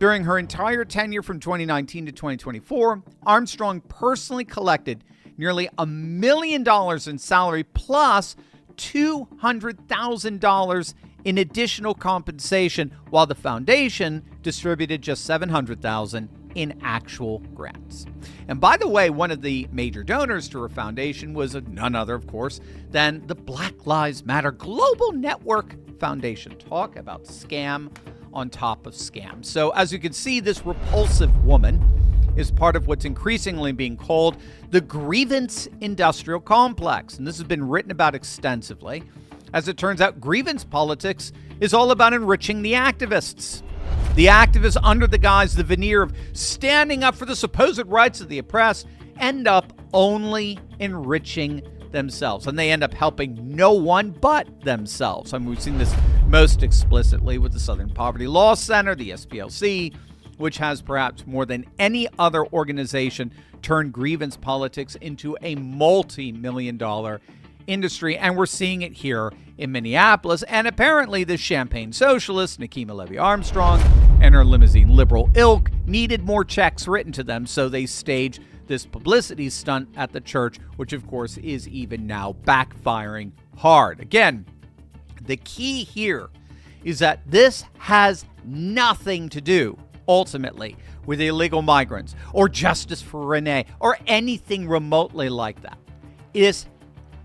During her entire tenure from 2019 to 2024, Armstrong personally collected nearly $1 million in salary plus $200,000 in additional compensation, while the foundation distributed just $700,000 in actual grants. And by the way, one of the major donors to her foundation was none other, of course, than the Black Lives Matter Global Network Foundation. Talk about scam on top of scam. So as you can see, this repulsive woman is part of what's increasingly being called the grievance industrial complex. And this has been written about extensively. As it turns out, grievance politics is all about enriching the activists. The activists, under the guise, the veneer of standing up for the supposed rights of the oppressed, end up only enriching themselves. And they end up helping no one but themselves. I mean, we've seen this most explicitly with the Southern Poverty Law Center, the SPLC, which has perhaps more than any other organization turned grievance politics into a multi-million-dollar industry. And we're seeing it here in Minneapolis. And apparently the champagne socialist, Nikema Levy Armstrong, and her limousine liberal ilk needed more checks written to them, so they staged this publicity stunt at the church, which of course is even now backfiring hard. Again, the key here is that this has nothing to do, ultimately, with illegal migrants or justice for Renee or anything remotely like that. It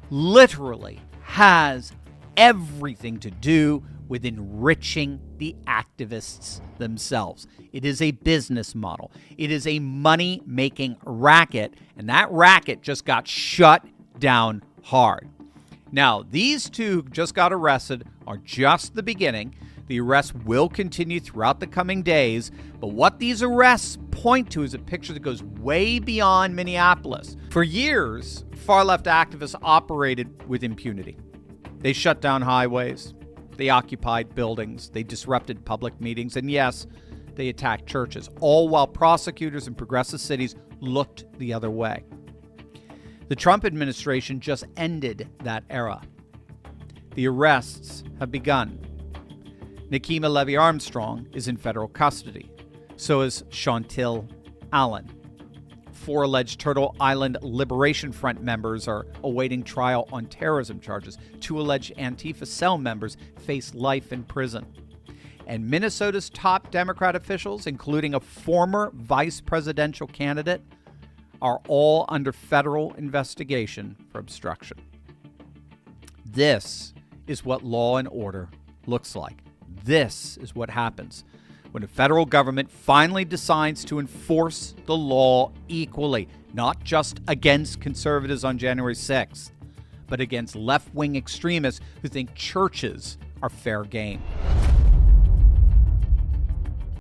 literally has everything to do with enriching the activists themselves. It is a business model. It is a money-making racket, and that racket just got shut down hard. Now, these two just got arrested are just the beginning. The arrests will continue throughout the coming days, but what these arrests point to is a picture that goes way beyond Minneapolis. For years, far-left activists operated with impunity. They shut down highways, they occupied buildings, they disrupted public meetings, and yes, they attacked churches, all while prosecutors in progressive cities looked the other way. The Trump administration just ended that era. The arrests have begun. Nikema Levy Armstrong is in federal custody. So is Chantil Allen. 4 alleged Turtle Island Liberation Front members are awaiting trial on terrorism charges. 2 alleged Antifa cell members face life in prison. And Minnesota's top Democrat officials, including a former vice presidential candidate, are all under federal investigation for obstruction. This is what law and order looks like. This is what happens when a federal government finally decides to enforce the law equally, not just against conservatives on January 6th, but against left-wing extremists who think churches are fair game.